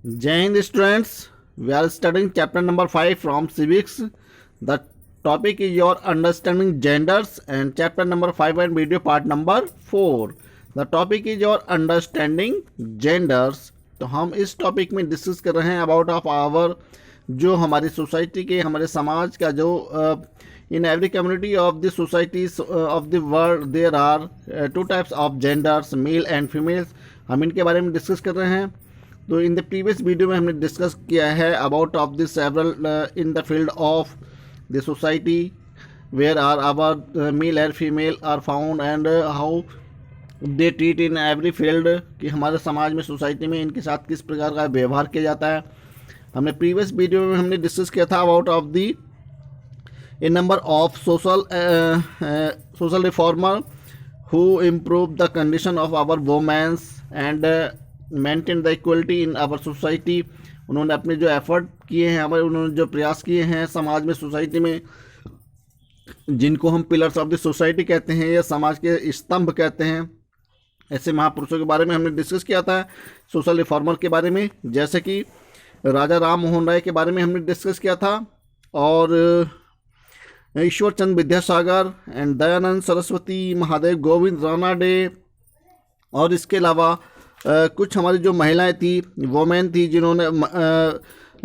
Jai Hind students, we are studying chapter number 5 from civics. The topic is your understanding genders and chapter number 5 and video part number 4. The topic is your understanding genders. तो हम इस topic में discuss कर रहे हैं about of our जो हमारी society के हमारे समाज का जो in every community of the societies of the world there are two types of genders male and females. हम इनके बारे में डिस्कस कर रहे हैं. तो इन द प्रीवियस वीडियो में हमने डिस्कस किया है about of the several in the field of the society where are our male and female are found and how they treat in every field कि हमारे समाज में सोसाइटी में इनके साथ किस प्रकार का व्यवहार किया जाता है. हमने प्रीवियस वीडियो में हमने डिस्कस किया था about of the A number of social reformer who improve the condition of our women and maintain the equality in our society. उन्होंने अपने जो एफर्ट किए हैं उन्होंने जो प्रयास किए हैं समाज में सोसाइटी में जिनको हम पिलर्स ऑफ द सोसाइटी कहते हैं या समाज के स्तंभ कहते हैं, ऐसे महापुरुषों के बारे में हमने डिस्कस किया था. सोशल रिफॉर्मर के बारे में जैसे कि राजा राम मोहन राय के बारे में हमने डिस्कस किया था और ईश्वर चंद विद्यासागर एंड दयानंद सरस्वती, महादेव गोविंद रानाडे और इसके अलावा कुछ हमारी जो महिलाएं थी वोमेन थी जिन्होंने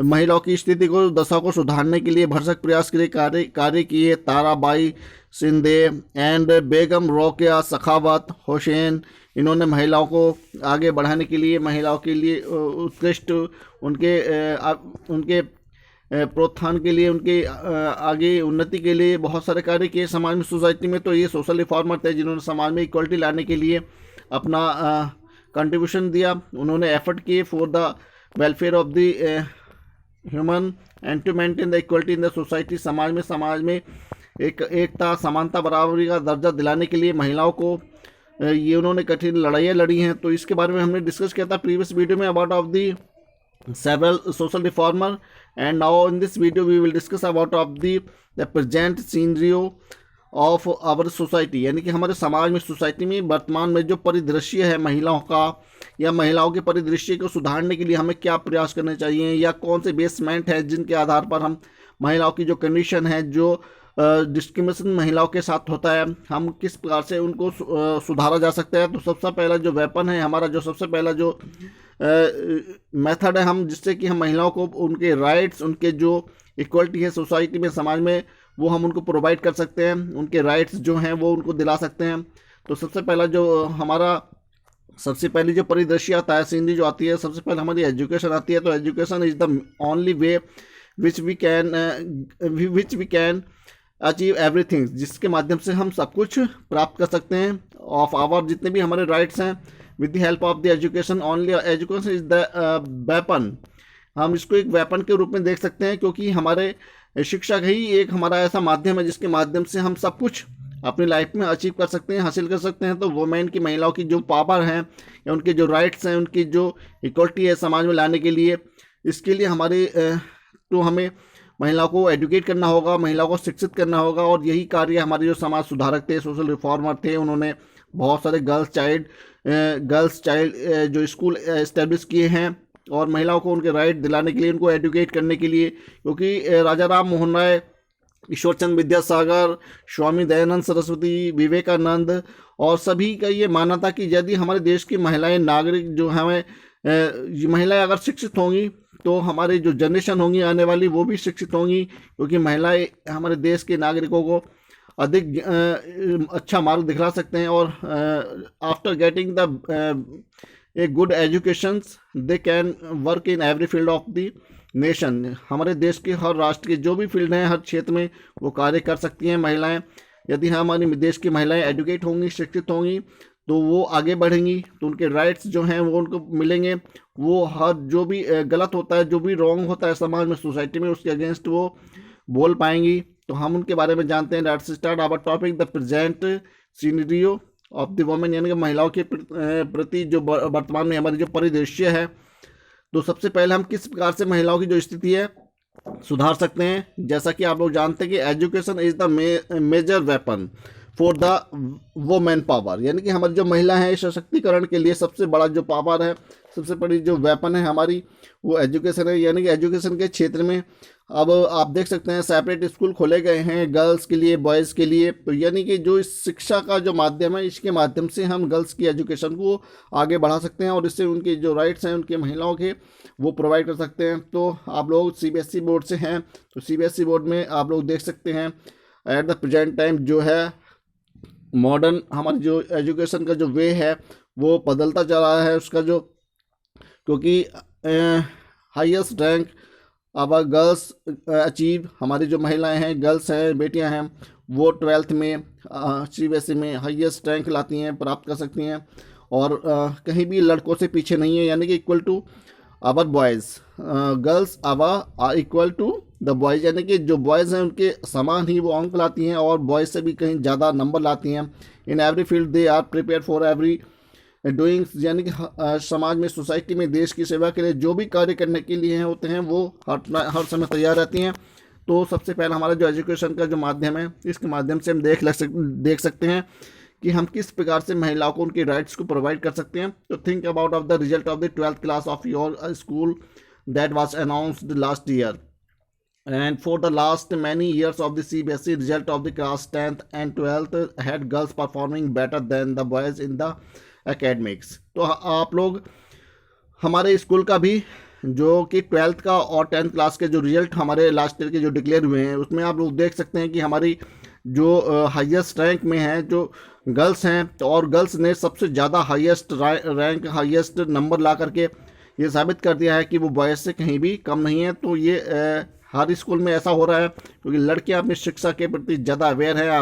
महिलाओं की स्थिति को दशा को सुधारने के लिए भरसक प्रयास के लिए कार्य किए. ताराबाई सिंधे एंड बेगम रोकेया सखावत हुसैन, इन्होंने महिलाओं को आगे बढ़ाने के लिए महिलाओं के लिए उत्कृष्ट उनके प्रोत्थान के लिए उनके आगे उन्नति के लिए बहुत सारे कार्य किए समाज में सोसाइटी में. तो ये सोशल रिफॉर्मर थे जिन्होंने समाज में इक्वलिटी लाने के लिए अपना कंट्रीब्यूशन दिया. उन्होंने एफर्ट किए for the welfare of the human and to maintain the equality in the society. समाज में एकता समानता बराबरी का दर्जा दिलाने के लिए महिलाओं को ये उन्होंने कठिन लड़ाइयाँ लड़ी हैं. तो इसके बारे में हमने डिस्कस किया था प्रीवियस वीडियो में about of the several social reformer, and now in this video we will discuss about of the present scenario of our society. यानी कि हमारे समाज में सोसाइटी में वर्तमान में जो परिदृश्य है महिलाओं का या महिलाओं के परिदृश्य को सुधारने के लिए हमें क्या प्रयास करने चाहिए या कौन से बेसमेंट है जिनके आधार पर हम महिलाओं की जो कंडीशन है जो डिस्क्रिमिनेशन महिलाओं के साथ होता है हम किस प्रकार से उनको सुधारा जा सकता है. तो सबसे पहला जो वेपन है हमारा जो सबसे पहला जो मेथड है हम जिससे कि हम महिलाओं को उनके राइट्स उनके जो इक्वलिटी है सोसाइटी में समाज में वो हम उनको प्रोवाइड कर सकते हैं, उनके राइट्स जो हैं वो उनको दिला सकते हैं. तो सबसे पहला जो हमारा सबसे पहली जो परिदृश्य आता है सीनरी जो आती है सबसे पहले हमारी एजुकेशन आती है. तो education is the only way which we can achieve everything, जिसके माध्यम से हम सब कुछ प्राप्त कर सकते हैं ऑफ आवर जितने भी हमारे राइट्स हैं with the help of the education. Only education is the weapon. हम इसको एक वेपन के रूप में देख सकते हैं क्योंकि हमारे शिक्षा ही एक हमारा ऐसा माध्यम है जिसके माध्यम से हम सब कुछ अपनी लाइफ में अचीव कर सकते हैं हासिल कर सकते हैं. तो वुमेन की महिलाओं की जो पावर हैं या उनके जो राइट्स हैं उनकी जो इक्वलिटी है समाज में लाने के लिए इसके लिए तो हमें महिलाओं को एजुकेट करना होगा, महिलाओं को शिक्षित करना होगा. और यही कार्य हमारे जो समाज सुधारक थे सोशल रिफॉर्मर थे उन्होंने बहुत सारे गर्ल्स चाइल्ड जो स्कूल इस्टेब्लिश किए हैं और महिलाओं को उनके राइट दिलाने के लिए उनको एजुकेट करने के लिए. क्योंकि राजा राम मोहन राय, ईश्वरचंद विद्यासागर, स्वामी दयानंद सरस्वती, विवेकानंद और सभी का ये मानना था कि यदि हमारे देश की महिलाएं नागरिक जो हमें महिलाएं अगर शिक्षित होंगी तो हमारी जो जनरेशन होंगी आने वाली वो भी शिक्षित होंगी. क्योंकि महिलाएं हमारे देश के नागरिकों को अधिक अच्छा मार्ग दिखला सकते हैं और after getting the a good education they can work in every field of the nation. हमारे देश के हर राष्ट्र के जो भी फील्ड हैं हर क्षेत्र में वो कार्य कर सकती हैं महिलाएं. यदि हमारे देश की महिलाएं एजुकेट होंगी शिक्षित होंगी तो वो आगे बढ़ेंगी तो उनके राइट्स जो हैं वो उनको मिलेंगे. वो हर जो भी गलत होता है जो भी रॉन्ग होता है समाज में सोसाइटी में उसके अगेंस्ट वो बोल पाएंगी. तो हम उनके बारे में जानते हैं. Let's start our topic the present scenario of the women, यानी कि महिलाओं के प्रति जो वर्तमान में हमारी जो परिदृश्य है. तो सबसे पहले हम किस प्रकार से महिलाओं की जो स्थिति है सुधार सकते हैं. जैसा कि आप लोग जानते हैं कि education is the major weapon for the women power, यानी कि हमारी जो महिला है सशक्तिकरण के लिए सबसे बड़ा जो पावर है, सबसे बड़ी जो वेपन है हमारी, वो एजुकेशन है। यानी कि एजुकेशन के क्षेत्र में अब आप देख सकते हैं सेपरेट स्कूल खोले गए हैं गर्ल्स के लिए, बॉयज़ के लिए। तो यानी कि जो इस शिक्षा का जो माध्यम है, इसके माध्यम से हम गर्ल्स की एजुकेशन को आगे बढ़ा सकते हैं और इससे उनके जो राइट्स हैं उनके महिलाओं के, वो प्रोवाइड कर सकते हैं। तो आप लोग सीबीएसई बोर्ड से हैं, तो सीबीएसई बोर्ड में आप लोग देख सकते हैं एट द प्रेजेंट टाइम जो है मॉडर्न हमारी जो एजुकेशन का जो वे है वो बदलता जा रहा है उसका जो, क्योंकि हाईएस्ट रैंक अब गर्ल्स अचीव, हमारी जो महिलाएं हैं, गर्ल्स हैं, बेटियां हैं, वो 12th में सीबीएसई में हाईएस्ट रैंक लाती हैं, प्राप्त कर सकती हैं और कहीं भी लड़कों से पीछे नहीं है। यानी कि equal to our boys, girls our equal to the boys, यानी कि जो बॉयज़ हैं उनके समान ही वो अंक लाती हैं और बॉयज़ से भी कहीं ज़्यादा नंबर लाती हैं। In every field they are prepare for every doings, यानी कि समाज में, सोसाइटी में, देश की सेवा के लिए जो भी कार्य करने के लिए होते हैं वो हर समय तैयार रहती हैं। तो सबसे पहला हमारा जो एजुकेशन का जो माध्यम है, इसके माध्यम से हम देख सकते हैं कि हम किस प्रकार से महिलाओं को उनके राइट्स को प्रोवाइड कर सकते हैं। तो think about of the result of the 12th class of your school that was announced last year, and for the last many years of the CBSE result of the class 10th and 12th had girls performing better than the boys in the academics। तो आप लोग हमारे school का भी जो कि 12th का और 10th क्लास के जो रिजल्ट हमारे लास्ट ईयर के जो डिक्लेयर हुए हैं उसमें आप लोग देख सकते हैं कि हमारी जो हाईएस्ट रैंक में है जो गर्ल्स हैं, तो और गर्ल्स ने सबसे ज़्यादा हाईएस्ट रैंक, हाईएस्ट नंबर ला करके ये साबित कर दिया है कि वो बॉयज़ से कहीं भी कम नहीं है। तो ये हर स्कूल में ऐसा हो रहा है क्योंकि लड़कियां अपनी शिक्षा के प्रति ज़्यादा अवेयर है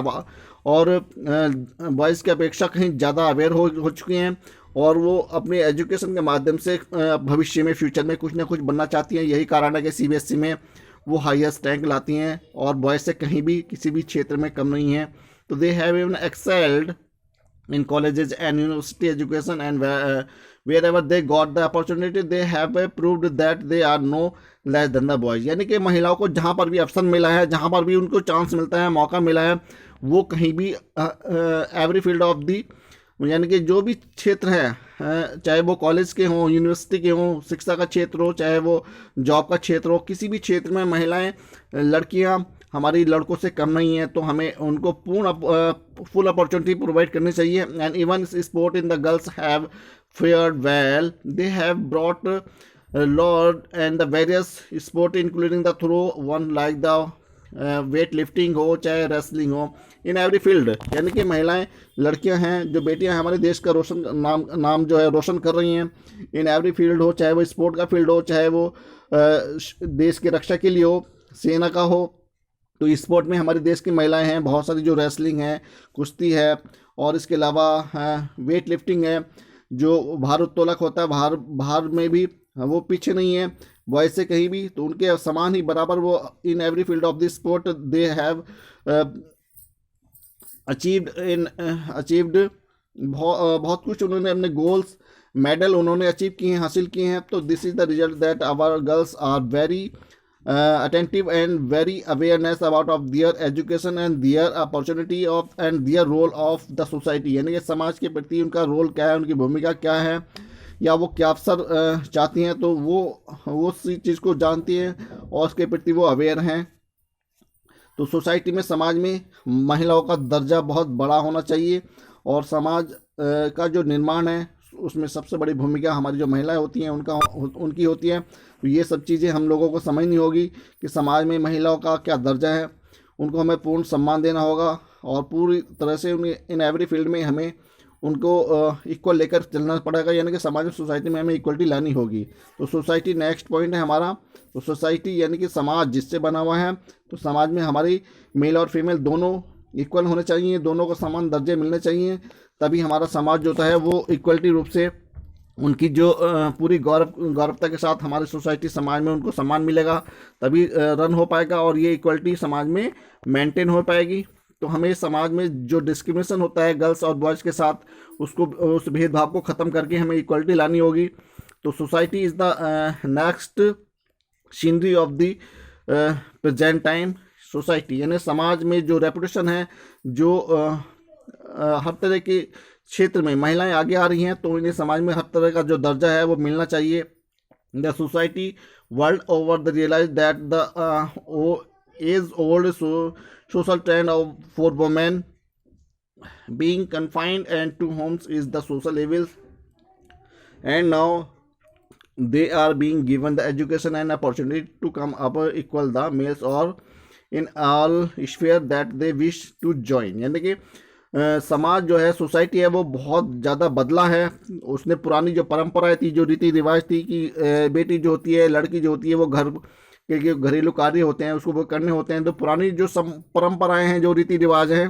और बॉयज़ की अपेक्षा कहीं ज़्यादा अवेयर हो चुकी हैं और वो अपने एजुकेशन के माध्यम से भविष्य में, फ्यूचर में कुछ ना कुछ बनना चाहती हैं। यही कारण है कि सीबीएसई में वो हाईएस्ट रैंक लाती हैं और बॉयज़ से कहीं भी किसी भी क्षेत्र में कम नहीं है। तो they have even excelled in colleges and university education and wherever they got the opportunity they have proved that they are no less than the boys। यानी कि महिलाओं को जहाँ पर भी अवसर मिला है, जहाँ पर भी उनको चांस मिलता है, मौका मिला है, वो कहीं भी एवरी फील्ड ऑफ दी, यानी कि जो भी क्षेत्र है, चाहे वो कॉलेज के हों, यूनिवर्सिटी के हों, शिक्षा का क्षेत्र हो, चाहे वो जॉब का क्षेत्र हो, किसी भी क्षेत्र में महिलाएं, लड़कियां हमारी लड़कों से कम नहीं है। तो हमें उनको फुल अपॉर्चुनिटी प्रोवाइड करनी चाहिए। And even sport in the girls have fared well, they have brought laurels and the various sport including the throw one like the weightlifting हो, चाहे रेसलिंग हो, इन एवरी फील्ड, यानी कि महिलाएं, लड़कियां हैं, जो बेटियां हैं, हमारे देश का नाम जो है रोशन कर रही हैं। इन एवरी फील्ड हो, चाहे वो स्पोर्ट का फील्ड हो, चाहे वो देश की रक्षा के लिए हो, सेना का हो। तो स्पोर्ट में हमारे देश की महिलाएं हैं बहुत सारी, जो रेसलिंग है, कुश्ती है और इसके अलावा वेट लिफ्टिंग है, जो भारोत्तोलक होता है, भार में भी वो पीछे नहीं है बॉयज से कहीं भी। तो उनके समान ही बराबर वो इन every field of the sport they have achieved बहुत कुछ उन्होंने अपने गोल्स, मेडल उन्होंने अचीव किए हैं, हासिल किए हैं। तो this is the result that our girls are very attentive and very awareness about of their education and their opportunity of and their role of the society, यानी कि समाज के प्रति उनका रोल क्या है, उनकी भूमिका क्या है, या वो क्या अवसर चाहती हैं, तो वो उस चीज़ को जानती हैं और उसके प्रति वो अवेयर हैं। तो सोसाइटी में, समाज में महिलाओं का दर्जा बहुत बड़ा होना चाहिए और समाज का जो निर्माण है उसमें सबसे बड़ी भूमिका हमारी जो महिलाएं होती हैं उनकी होती है। तो ये सब चीज़ें हम लोगों को समझनी होगी कि समाज में महिलाओं का क्या दर्जा है, उनको हमें पूर्ण सम्मान देना होगा और पूरी तरह से उन्हें इन एवरी फील्ड में हमें उनको इक्वल लेकर चलना पड़ेगा, यानी कि समाज में, सोसाइटी में हमें इक्वलिटी लानी होगी। तो सोसाइटी नेक्स्ट पॉइंट है हमारा। तो सोसाइटी यानी कि समाज जिससे बना हुआ है, तो समाज में हमारी मेल और फीमेल दोनों इक्वल होने चाहिए, दोनों को समान दर्जे मिलने चाहिए, तभी हमारा समाज जो होता है वो इक्वलिटी रूप से उनकी जो पूरी गौरवता के साथ हमारी सोसाइटी, समाज में उनको सम्मान मिलेगा, तभी रन हो पाएगा और ये इक्वलिटी समाज में मेंटेन हो पाएगी। तो हमें समाज में जो डिस्क्रिमिनेशन होता है गर्ल्स और बॉयज़ के साथ, उस भेदभाव को ख़त्म करके हमें इक्वलिटी लानी होगी। तो society is the next scenery of the present time. Society यानी समाज में जो रेपुटेशन है, जो हर तरह के क्षेत्र में महिलाएं आगे आ रही हैं, तो इन्हें समाज में हर तरह का जो दर्जा है वो मिलना चाहिए। The society world over the realize that the age old social trend of for women being confined and to homes is the social evil, and now they are being given the education and opportunity to come up equal the males or in all sphere that they wish to join। यानी कि समाज जो है, society है, वो बहुत ज़्यादा बदला है। उसने पुरानी जो परंपराएं थी, जो रीति रिवाज थी कि बेटी जो होती है, लड़की जो होती है, वो घर के घरेलू कार्य होते हैं उसको वो करने होते हैं, तो पुरानी जो परंपराएं हैं, जो रीति रिवाज हैं,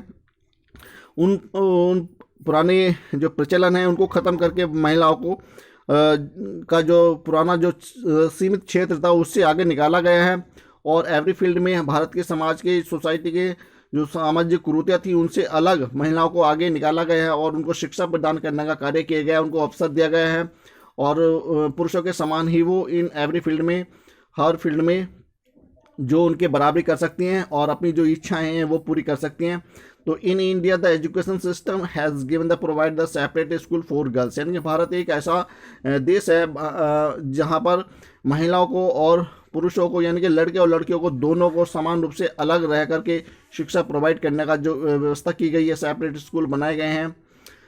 उन पुराने जो प्रचलन है उनको ख़त्म करके महिलाओं को का जो पुराना जो सीमित क्षेत्र था उससे आगे निकाला गया है। और एवरी फील्ड में भारत के समाज के, सोसाइटी के जो सामाजिक कुरीतियाँ थी उनसे अलग महिलाओं को आगे निकाला गया है और उनको शिक्षा प्रदान करने का कार्य किया गया है, उनको अवसर दिया गया है और पुरुषों के समान ही वो इन एवरी फील्ड में, हर फील्ड में जो उनके बराबरी कर सकती हैं और अपनी जो इच्छाएं हैं वो पूरी कर सकती हैं। तो in India the education system has given the provide the separate school for girls, यानी कि भारत एक ऐसा देश है जहां पर महिलाओं को और पुरुषों को, यानी कि लड़के और लड़कियों को दोनों को समान रूप से अलग रह करके शिक्षा प्रोवाइड करने का जो व्यवस्था की गई है, सेपरेट स्कूल बनाए गए हैं।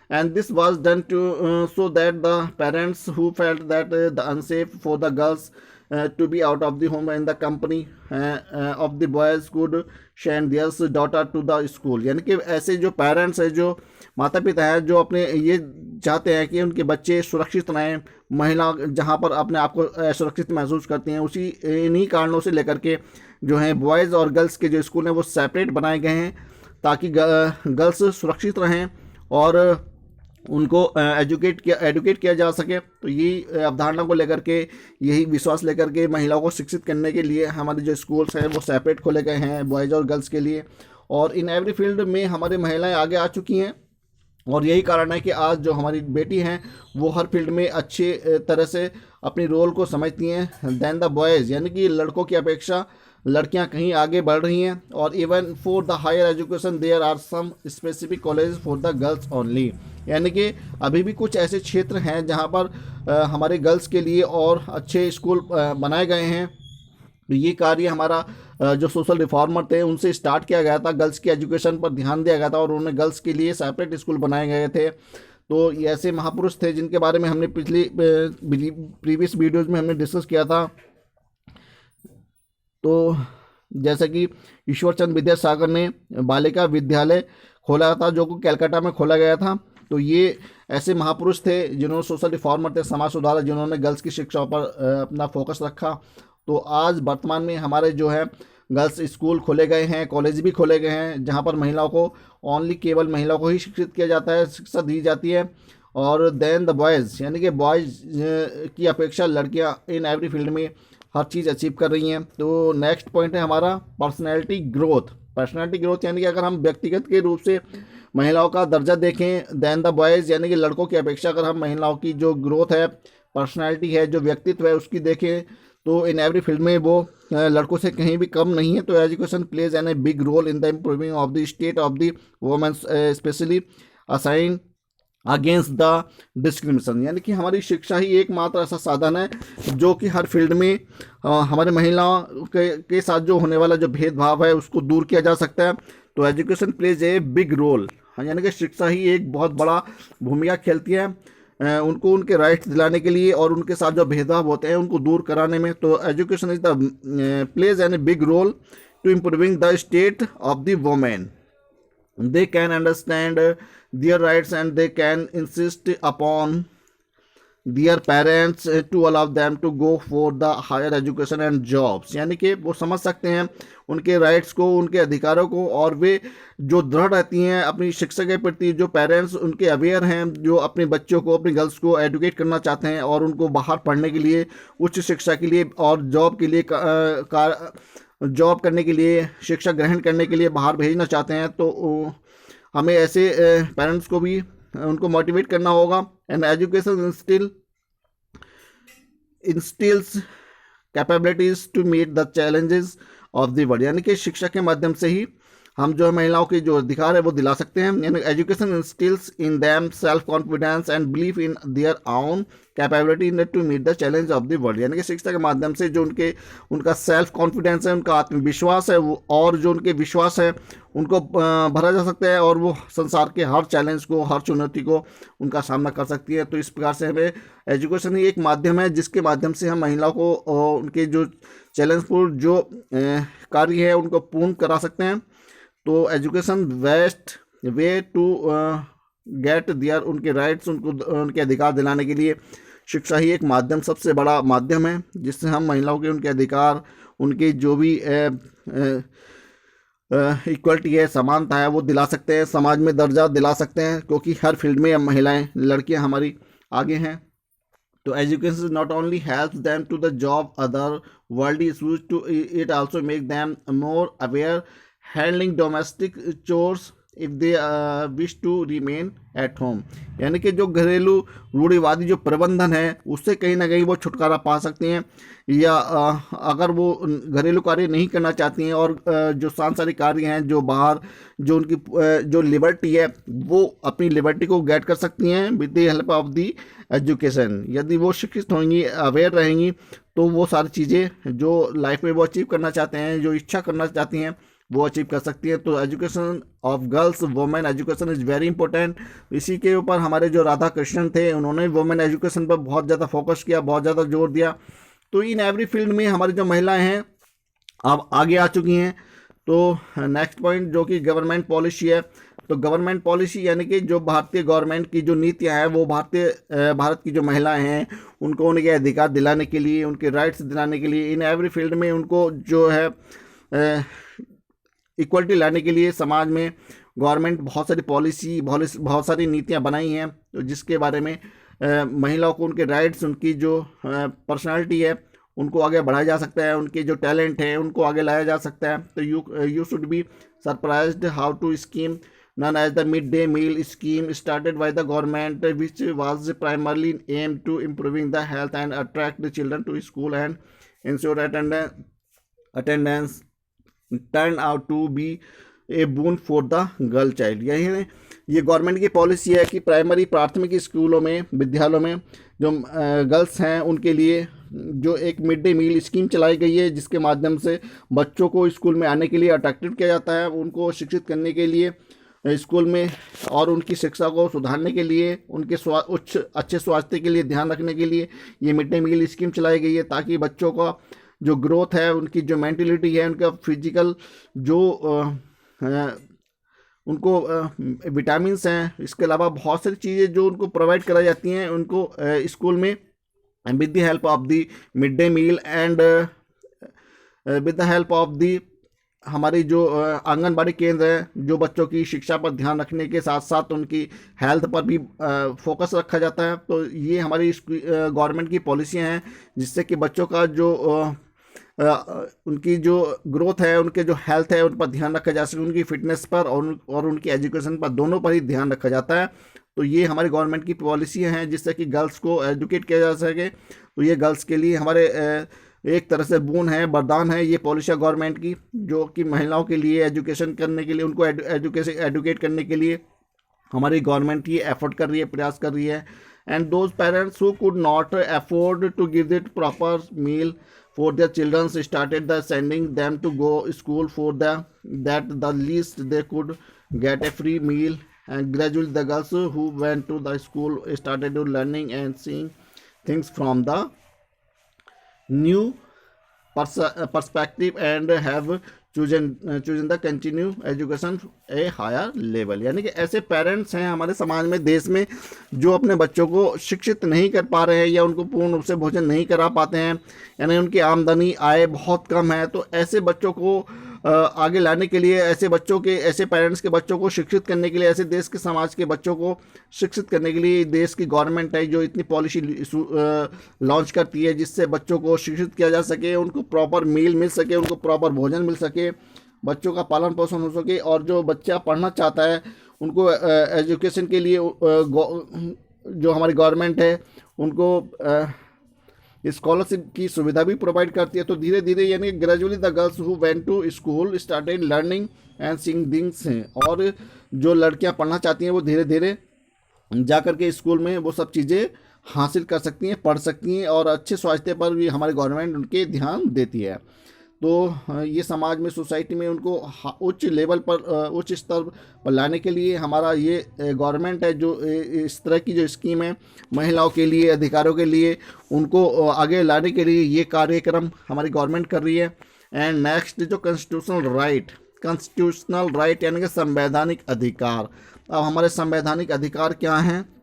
And this was done to so that the parents who felt that the unsafe for the girls to be out of the home and the company of the boys could send their daughter to the school। यानी कि ऐसे जो parents हैं, जो माता पिता हैं, जो अपने ये चाहते हैं कि उनके बच्चे सुरक्षित रहें, महिला जहाँ पर अपने आप को सुरक्षित महसूस करती हैं, उसी इन्हीं कारणों से लेकर के जो हैं बॉयज़ और गर्ल्स के जो स्कूल हैं वो सेपरेट बनाए गए हैं ताकि गर्ल्स सुरक्षित रहें और उनको एडुकेट किया जा सके। तो ये अवधारणा को लेकर के, यही विश्वास लेकर के महिलाओं को शिक्षित करने के लिए हमारे जो स्कूल्स हैं वो सेपरेट खोले गए हैं बॉयज़ और गर्ल्स के लिए। और इन एवरी फील्ड में हमारी महिलाएं आगे आ चुकी हैं और यही कारण है कि आज जो हमारी बेटी हैं वो हर फील्ड में अच्छी तरह से अपनी रोल को समझती हैं दैन द बॉयज़, यानी कि लड़कों की अपेक्षा लड़कियां कहीं आगे बढ़ रही हैं। और even for the higher education there are some specific college for the girls only, यानी कि अभी भी कुछ ऐसे क्षेत्र हैं जहां पर हमारे गर्ल्स के लिए और अच्छे स्कूल बनाए गए हैं। ये कार्य हमारा जो सोशल रिफॉर्मर थे उनसे स्टार्ट किया गया था, गर्ल्स की एजुकेशन पर ध्यान दिया गया था और उन्होंने गर्ल्स के लिए सेपरेट स्कूल बनाए गए थे। तो ये ऐसे महापुरुष थे जिनके बारे में हमने प्रीवियस वीडियोज़ में हमने डिस्कस किया था। तो जैसे कि ईश्वरचंद विद्यासागर ने बालिका विद्यालय खोला था जो कि कलकत्ता में खोला गया था। तो ये ऐसे महापुरुष थे जिन्होंने सोशल रिफॉर्मर थे, समाज सुधारक, जिन्होंने गर्ल्स की शिक्षा पर अपना फोकस रखा। तो आज वर्तमान में हमारे जो है गर्ल्स स्कूल खोले गए हैं, कॉलेज भी खोले गए हैं जहाँ पर महिलाओं को केवल महिलाओं को ही शिक्षित किया जाता है, शिक्षा दी जाती है। और देन द बॉयज़, यानी कि बॉयज़ की अपेक्षा लड़कियाँ इन एवरी फील्ड में हर चीज़ अचीव कर रही हैं। तो नेक्स्ट पॉइंट है हमारा पर्सनैलिटी ग्रोथ। पर्सनैलिटी ग्रोथ यानी कि अगर हम व्यक्तिगत के रूप से महिलाओं का दर्जा देखें दैन द बॉयज़, यानी कि लड़कों की अपेक्षा अगर हम महिलाओं की जो ग्रोथ है, पर्सनैलिटी है, जो व्यक्तित्व है उसकी देखें तो इन एवरी फील्ड में वो लड़कों से कहीं भी कम नहीं है। तो education plays an a big role in the improving of the state of the women, specially assign against the discrimination, यानी कि हमारी शिक्षा ही एकमात्र ऐसा साधन है जो कि हर फील्ड में हमारे महिलाओं के साथ जो होने वाला जो भेदभाव है उसको दूर किया जा सकता है। तो education plays a big role, यानी कि शिक्षा ही एक बहुत बड़ा भूमिका खेलती है उनको उनके राइट्स दिलाने के लिए और उनके साथ जो भेदभाव होते हैं उनको दूर कराने में। तो education is the plays an a big role to improving the state of the women. They can understand their rights and they can insist upon their parents to allow them to go for the higher education and jobs, यानी कि वो समझ सकते हैं उनके rights को, उनके अधिकारों को, और वे जो दृढ़ रहती हैं अपनी शिक्षा के प्रति। जो पेरेंट्स उनके अवेयर हैं, जो अपने बच्चों को, अपनी गर्ल्स को एडुकेट करना चाहते हैं और उनको बाहर पढ़ने के लिए, उच्च शिक्षा के लिए और जॉब के लिए जॉब करने के लिए, शिक्षा ग्रहण करने के लिए बाहर भेजना चाहते हैं, तो हमें ऐसे पेरेंट्स को भी उनको मोटिवेट करना होगा। And education instils capabilities to meet the challenges of the world, यानी कि शिक्षा के माध्यम से ही हम जो है महिलाओं के जो अधिकार है वो दिला सकते हैं। यानी education instils in them self confidence and belief in their own capability in to meet the challenge of the world. यानी कि शिक्षा के माध्यम से जो उनका सेल्फ कॉन्फिडेंस है, उनका आत्मविश्वास है, वो और जो उनके विश्वास है उनको भरा जा सकता है और वो संसार के हर चैलेंज को, हर चुनौती को उनका सामना कर सकती है। तो इस प्रकार से हमें एजुकेशन ही एक माध्यम है जिसके माध्यम से हम महिलाओं को उनके जो चैलेंजफुल जो कार्य है उनको पूर्ण करा सकते हैं। तो education best way to get their उनके राइट्स, उनको उनके अधिकार दिलाने के लिए शिक्षा ही एक माध्यम, सबसे बड़ा माध्यम है जिससे हम महिलाओं के उनके अधिकार, उनके जो भी इक्वलिटी है, समानता है, वो दिला सकते हैं, समाज में दर्जा दिला सकते हैं, क्योंकि हर फील्ड में महिलाएं, लड़कियां हमारी आगे हैं। तो education not only helps them to the job other world issues to it also make them more aware handling domestic chores if they wish to remain at home. यानी कि जो घरेलू रूढ़िवादी जो प्रबंधन है उससे कहीं ना कहीं वो छुटकारा पा सकती हैं, या अगर वो घरेलू कार्य नहीं करना चाहती हैं और जो सांसारिक कार्य हैं, जो बाहर जो उनकी जो लिबर्टी है, वो अपनी लिबर्टी को गेट कर सकती हैं with the help of the education. यदि वो शिक्षित होंगी, अवेयर रहेंगी, तो वो सारी चीज़ें जो लाइफ में वो अचीव करना चाहते हैं, जो इच्छा करना चाहती हैं, वो अचीव कर सकती है। तो education of girls, women education is very important. इसी के ऊपर हमारे जो राधा कृष्णन थे उन्होंने वुमेन एजुकेशन पर बहुत ज़्यादा फोकस किया, बहुत ज़्यादा जोर दिया। तो इन एवरी फील्ड में हमारी जो महिलाएं हैं अब आगे आ चुकी हैं। तो नेक्स्ट पॉइंट जो कि गवर्नमेंट पॉलिसी है, तो गवर्नमेंट पॉलिसी यानी कि जो भारतीय गवर्नमेंट की जो नीतियां हैं वो भारत की जो महिलाएं हैं उनको उनके अधिकार दिलाने के लिए, उनके राइट्स दिलाने के लिए, इन एवरी फील्ड में उनको जो है इक्वलिटी लाने के लिए समाज में गवर्नमेंट बहुत सारी पॉलिसी, बहुत सारी नीतियां बनाई हैं, तो जिसके बारे में महिलाओं को उनके राइट्स, उनकी जो पर्सनालिटी है उनको आगे बढ़ाया जा सकता है, उनके जो टैलेंट है उनको आगे लाया जा सकता है। तो you should be surprised how to scheme known as the midday meal scheme started by the government, which was primarily aimed to improving the health and attract the children to school and ensure attendance turned out to be a boon for the girl child। यही ये government की policy है कि primary, प्राथमिक स्कूलों में, विद्यालयों में जो गर्ल्स हैं उनके लिए जो एक मिड डे मील स्कीम चलाई गई है, जिसके माध्यम से बच्चों को स्कूल में आने के लिए अट्रैक्टिव किया जाता है, उनको शिक्षित करने के लिए स्कूल में और उनकी शिक्षा को सुधारने के लिए, उनके अच्छे स्वास्थ्य के लिए ध्यान रखने के लिए ये मिड डे मील स्कीम चलाई गई है, ताकि बच्चों का जो ग्रोथ है, उनकी जो मेंटलिटी है, उनका फिजिकल जो उनको विटामिन्स हैं, इसके अलावा बहुत सारी चीज़ें जो उनको प्रोवाइड कराई जाती हैं उनको स्कूल में with the help of the mid day meal and with the help of the हमारी जो आंगनबाड़ी केंद्र है, जो बच्चों की शिक्षा पर ध्यान रखने के साथ साथ उनकी हेल्थ पर भी फोकस रखा जाता है। तो ये हमारी गवर्नमेंट की पॉलिसियां हैं जिससे कि बच्चों का जो उनकी जो ग्रोथ है, उनके जो हेल्थ है, उन पर ध्यान रखा जा सके, उनकी फिटनेस पर और उनकी एजुकेशन पर, दोनों पर ही ध्यान रखा जाता है। तो ये हमारी गवर्नमेंट की पॉलिसियां हैं जिससे कि गर्ल्स को एजुकेट किया जा सके। तो ये गर्ल्स के लिए हमारे एक तरह से बोन है, वरदान है ये पॉलिसियाँ गवर्नमेंट की, जो कि महिलाओं के लिए एजुकेशन करने के लिए, उनको एजुकेट करने के लिए हमारी गवर्नमेंट ये एफर्ट कर रही है, प्रयास कर रही है। And those parents who could not afford to give it proper meal for their children started the sending them to go school for that the least they could get a free meal, and gradually the girls who went to the school started learning and seeing things from the new perspective and have chosen the continue education a higher level। यानी कि ऐसे parents हैं हमारे समाज में, देश में, जो अपने बच्चों को शिक्षित नहीं कर पा रहे हैं या उनको पूर्ण रूप से भोजन नहीं करा पाते हैं, यानी उनकी आमदनी, आय बहुत कम है। तो ऐसे बच्चों को आगे लाने के लिए, ऐसे पेरेंट्स के बच्चों को शिक्षित करने के लिए, ऐसे देश के समाज के बच्चों को शिक्षित करने के लिए देश की गवर्नमेंट है जो इतनी पॉलिसी लॉन्च करती है जिससे बच्चों को शिक्षित किया जा सके, उनको प्रॉपर मील मिल सके, उनको प्रॉपर भोजन मिल सके, बच्चों का पालन पोषण हो सके, और जो बच्चा पढ़ना चाहता है उनको एजुकेशन के लिए जो हमारी गवर्नमेंट है उनको स्कॉलरशिप की सुविधा भी प्रोवाइड करती है। तो धीरे धीरे यानी gradually the girls who went to school started learning and seeing things हैं, और जो लड़कियां पढ़ना चाहती हैं वो धीरे धीरे जा कर के स्कूल में वो सब चीज़ें हासिल कर सकती हैं, पढ़ सकती हैं, और अच्छे स्वास्थ्य पर भी हमारी गवर्नमेंट उनके ध्यान देती है। तो ये समाज में, सोसाइटी में उनको उच्च लेवल पर, उच्च स्तर पर लाने के लिए हमारा ये गवर्नमेंट है जो इस तरह की जो स्कीम है महिलाओं के लिए, अधिकारों के लिए, उनको आगे लाने के लिए ये कार्यक्रम हमारी गवर्नमेंट कर रही है। एंड नेक्स्ट जो कॉन्स्टिट्यूशनल राइट यानी कि संवैधानिक अधिकार। अब हमारे संवैधानिक अधिकार क्या हैं?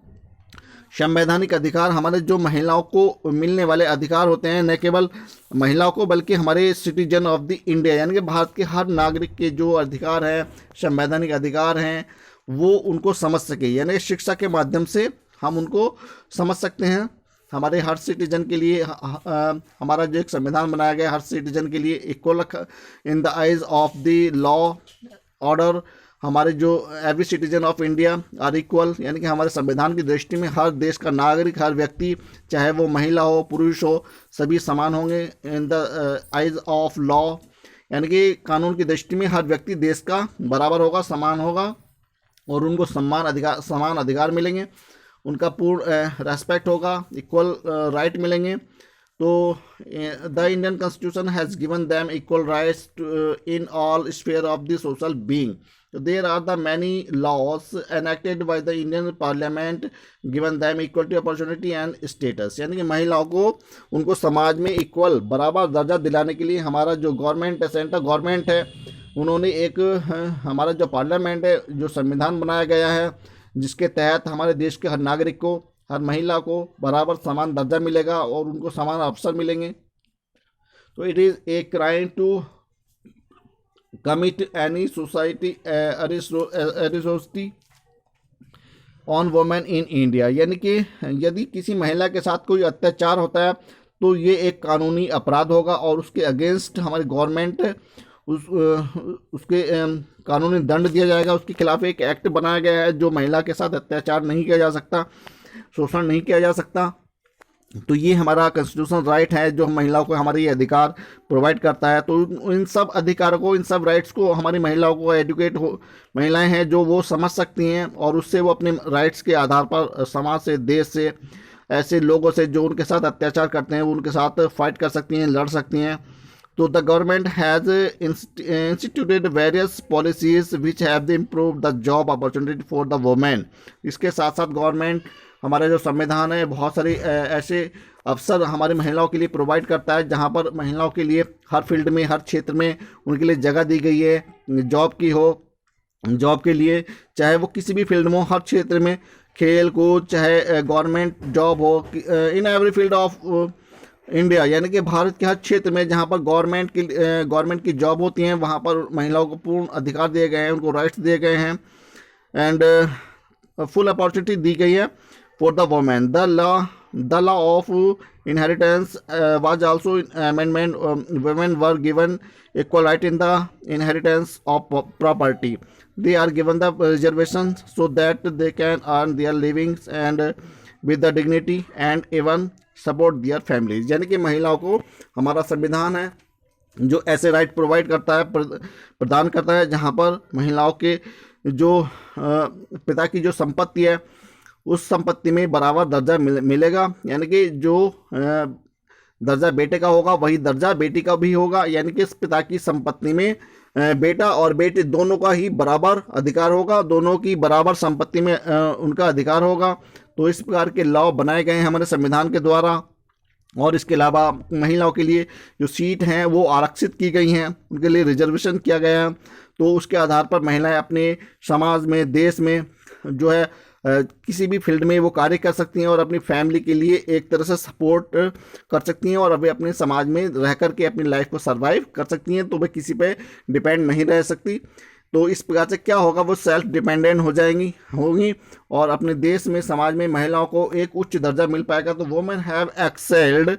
संवैधानिक अधिकार हमारे जो महिलाओं को मिलने वाले अधिकार होते हैं, न केवल महिलाओं को बल्कि हमारे सिटीजन ऑफ द इंडिया यानी कि भारत के हर नागरिक के जो अधिकार हैं, संवैधानिक अधिकार हैं, वो उनको समझ सके, यानी शिक्षा के माध्यम से हम उनको समझ सकते हैं। हमारे हर सिटीजन के लिए हमारा जो एक संविधान बनाया गया, हर सिटीजन के लिए equal in the eyes of the law order, हमारे जो every citizen of India are equal, यानी कि हमारे संविधान की दृष्टि में हर देश का नागरिक, हर व्यक्ति, चाहे वो महिला हो पुरुष हो, सभी समान होंगे इन द आइज ऑफ लॉ, यानी कि कानून की दृष्टि में हर व्यक्ति देश का बराबर होगा, समान होगा, और उनको समान अधिकार मिलेंगे, उनका पूर्ण रेस्पेक्ट होगा, इक्वल राइट मिलेंगे। तो the Indian constitution has given them equal rights in all sphere of the social being. There are the many laws enacted by the Indian Parliament given them equality opportunity and status, यानी कि महिलाओं को उनको समाज में equal बराबर दर्जा दिलाने के लिए हमारा जो गवर्नमेंट है, सेंट्रल गवर्नमेंट है, उन्होंने एक हमारा जो पार्लियामेंट है, जो संविधान बनाया गया है, जिसके तहत हमारे देश के हर नागरिक को, हर महिला को बराबर समान दर्जा मिलेगा और उनको समान अवसर मिलेंगे। तो it is a crime to commit any society atrocity on women in India, यानी कि यदि किसी महिला के साथ कोई अत्याचार होता है तो ये एक कानूनी अपराध होगा, और उसके अगेंस्ट हमारी गवर्नमेंट उसके कानूनी दंड दिया जाएगा। उसके खिलाफ एक एक्ट बनाया गया है जो महिला के साथ अत्याचार नहीं किया जा सकता, शोषण नहीं किया जा सकता। तो ये हमारा कॉन्स्टिट्यूशनल राइट है जो महिलाओं को हमारे ये अधिकार प्रोवाइड करता है। तो इन सब अधिकारों को, इन सब राइट्स को हमारी महिलाओं को एजुकेट हो, महिलाएं हैं जो वो समझ सकती हैं, और उससे वो अपने राइट्स के आधार पर समाज से, देश से, ऐसे लोगों से जो उनके साथ अत्याचार करते हैं, वो उनके साथ फाइट कर सकती हैं, लड़ सकती हैं। तो the government has instituted various policies which have improve the job opportunity for the women. इसके साथ साथ गवर्नमेंट, हमारा जो संविधान है, बहुत सारे ऐसे अवसर हमारी महिलाओं के लिए प्रोवाइड करता है, जहां पर महिलाओं के लिए हर फील्ड में, हर क्षेत्र में उनके लिए जगह दी गई है। जॉब की हो, जॉब के लिए चाहे वो किसी भी फील्ड में हो, हर क्षेत्र में, खेल कूद, चाहे गवर्नमेंट जॉब हो, इन एवरी फील्ड ऑफ इंडिया, यानी कि भारत के हर क्षेत्र में जहां पर गवर्नमेंट की जॉब होती हैं, वहां पर महिलाओं को पूर्ण अधिकार दिए गए हैं, उनको राइट्स दिए गए हैं, एंड फुल अपॉर्चुनिटी दी गई है for the women. The law of inheritance was also amendment. Women were given equal right in the inheritance of property. They are given the reservations so that they can earn their livings and with the dignity and even support their families. यानी कि महिलाओं को हमारा संविधान है जो ऐसे right provide करता है, प्रदान करता है, जहाँ पर महिलाओं के जो पिता की जो संपत्ति है, उस संपत्ति में बराबर दर्जा मिलेगा, यानी कि जो दर्जा बेटे का होगा वही दर्जा बेटी का भी होगा, यानी कि इस पिता की संपत्ति में बेटा और बेटी दोनों का ही बराबर अधिकार होगा, दोनों की बराबर संपत्ति में उनका अधिकार होगा। तो इस प्रकार के लॉ बनाए गए हैं हमारे संविधान के द्वारा। और इसके अलावा महिलाओं के लिए जो सीट हैं वो आरक्षित की गई हैं, उनके लिए रिजर्वेशन किया गया है। तो उसके आधार पर महिलाएं अपने समाज में, देश में जो है किसी भी फील्ड में वो कार्य कर सकती हैं और अपनी फैमिली के लिए एक तरह से सपोर्ट कर सकती हैं, और अभी अपने समाज में रह कर के अपनी लाइफ को सर्वाइव कर सकती हैं। तो वे किसी पे डिपेंड नहीं रह सकती। तो इस प्रकार से क्या होगा, वो सेल्फ डिपेंडेंट होंगी और अपने देश में, समाज में महिलाओं को एक उच्च दर्जा मिल पाएगा। तो women have excelled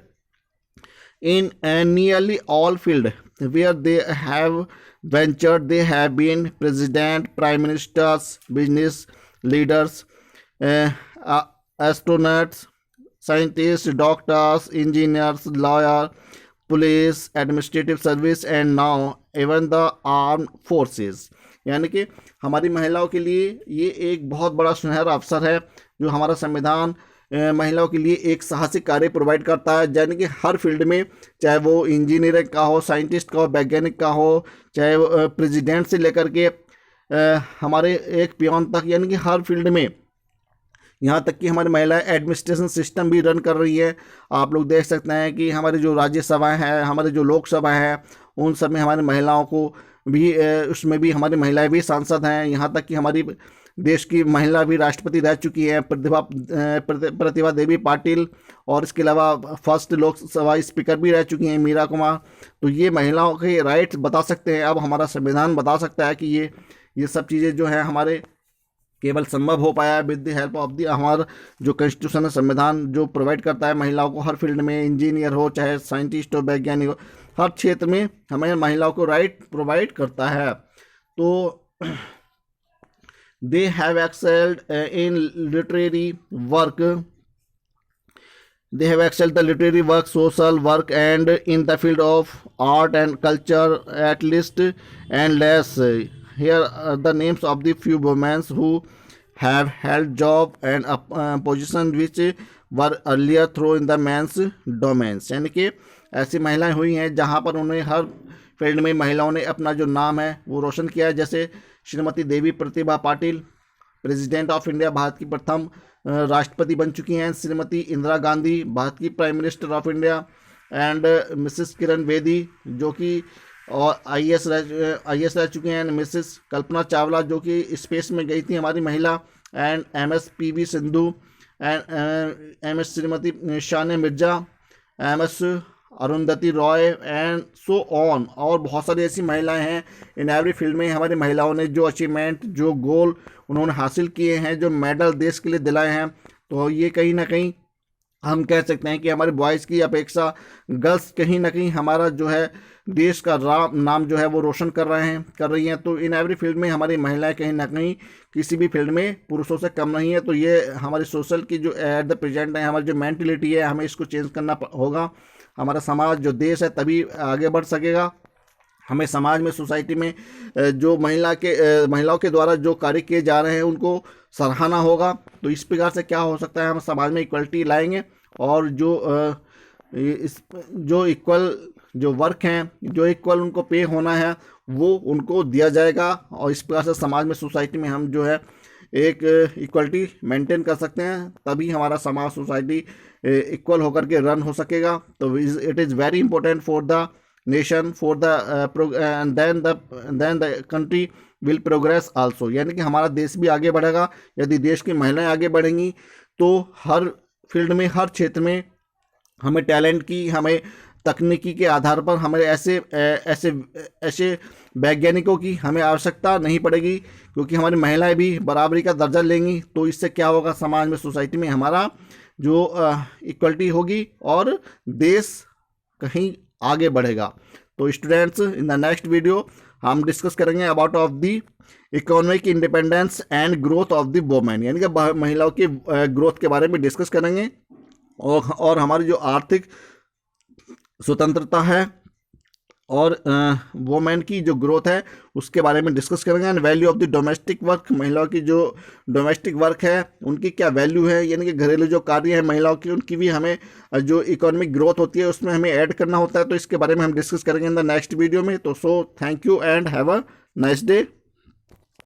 in nearly all field where they have ventured. They have been president, prime ministers, business leaders, astronauts, scientist, doctors, engineers, lawyer, police, administrative service and now even the arm forces. यानी कि हमारी महिलाओं के लिए ये एक बहुत बड़ा सुनहरा अवसर है जो हमारा संविधान महिलाओं के लिए एक साहसिक कार्य प्रोवाइड करता है। यानी कि हर फील्ड में, चाहे वो इंजीनियरिंग का हो, साइंटिस्ट का हो, वैज्ञानिक का हो, चाहे वो प्रेसिडेंट से लेकर के हमारे एक पियोन तक, यानी कि हर फील्ड में, यहाँ तक कि हमारी महिलाएं एडमिनिस्ट्रेशन सिस्टम भी रन कर रही है। आप लोग देख सकते हैं कि हमारी जो राज्यसभाएं हैं, हमारे जो लोकसभा हैं, उन सब में हमारी महिलाओं को भी उसमें भी हमारी महिलाएं भी सांसद हैं। यहाँ तक कि हमारी देश की महिला भी राष्ट्रपति रह चुकी है, प्रतिभा देवी पाटिल, और इसके अलावा फर्स्ट लोकसभा स्पीकर भी रह चुकी हैं मीरा कुमार। तो ये महिलाओं के राइट्स बता सकते हैं, अब हमारा संविधान बता सकता है कि ये सब चीज़ें जो है हमारे केवल संभव हो पाया है with the help of the हमारा जो कॉन्स्टिट्यूशन है, संविधान जो प्रोवाइड करता है महिलाओं को हर फील्ड में, इंजीनियर हो, चाहे साइंटिस्ट हो, वैज्ञानिक हो, हर क्षेत्र में हमें महिलाओं को राइट प्रोवाइड करता है। तो they have excelled in literary work, they have excelled the literary work, social work, and in the field of art and culture at least and less. Here are the names of the few women who have held job and position which were earlier through in the men's domains। यानी कि ऐसी महिलाएं हुई हैं जहां पर उन्हें हर field में महिलाओं ने अपना जो नाम है वो रोशन किया है। जैसे Shrimati Devi Pratibha Patil president of India, Bharat की प्रथम राष्ट्रपति बन चुकी हैं। श्रीमती इंदिरा गांधी भारत की prime minister of India, and Mrs Kiran Bedi जो कि और आईएएस रह चुके हैं। मिसेस कल्पना चावला जो कि स्पेस में गई थी हमारी महिला, and Ms PV Sindhu, and Ms Shrimati Shan Mirza, Ms Arundhati Roy, and so on. और बहुत सारी ऐसी महिलाएं हैं इन एवरी फील्ड में हमारी महिलाओं ने जो अचीवमेंट, जो गोल उन्होंने हासिल किए हैं, जो मेडल देश के लिए दिलाए हैं। तो ये कहीं ना कहीं हम कह सकते हैं कि हमारे बॉयज़ की अपेक्षा गर्ल्स कहीं ना कहीं हमारा जो है देश का नाम जो है वो रोशन कर रही हैं। तो इन एवरी फील्ड में हमारी महिलाएं कहीं ना कहीं किसी भी फील्ड में पुरुषों से कम नहीं है। तो ये हमारी सोशल की जो एट द प्रेजेंट है, हमारी जो मेंटलिटी है, हमें इसको चेंज करना होगा। हमारा समाज जो देश है तभी आगे बढ़ सकेगा। हमें समाज में, सोसाइटी में जो महिलाओं के द्वारा जो कार्य किए जा रहे हैं उनको सराहना होगा। तो इस प्रकार से क्या हो सकता है, हम समाज में इक्वलिटी लाएंगे और जो इक्वल जो वर्क हैं, जो इक्वल उनको पे होना है वो उनको दिया जाएगा। और इस प्रकार से समाज में, सोसाइटी में हम जो है एक इक्वलिटी मेंटेन कर सकते हैं, तभी हमारा समाज, सोसाइटी इक्वल होकर के रन हो सकेगा। तो it is very important for the nation, for the then the country will progress also. यानी कि हमारा देश भी आगे बढ़ेगा। यदि देश की महिलाएं आगे बढ़ेंगी तो हर फील्ड में, हर क्षेत्र में हमें टैलेंट की, हमें तकनीकी के आधार पर हमें ऐसे वैज्ञानिकों की हमें आवश्यकता नहीं पड़ेगी, क्योंकि हमारी महिलाएं भी बराबरी का दर्जा लेंगी। तो इससे क्या होगा, समाज में, सोसाइटी में हमारा जो इक्वलिटी होगी और देश कहीं आगे बढ़ेगा। तो students, in the next video हम डिस्कस करेंगे about of the economic independence and growth of the women, यानी कि महिलाओं की ग्रोथ के बारे में डिस्कस करेंगे और हमारी जो आर्थिक स्वतंत्रता है और वुमेन की जो ग्रोथ है उसके बारे में डिस्कस करेंगे। And value of the domestic work, महिलाओं की जो डोमेस्टिक वर्क है उनकी क्या वैल्यू है, यानी कि घरेलू जो कार्य है महिलाओं की, उनकी भी हमें जो इकोनॉमिक ग्रोथ होती है उसमें हमें ऐड करना होता है। तो इसके बारे में हम डिस्कस करेंगे इन द नेक्स्ट वीडियो में। तो thank you and have a nice day.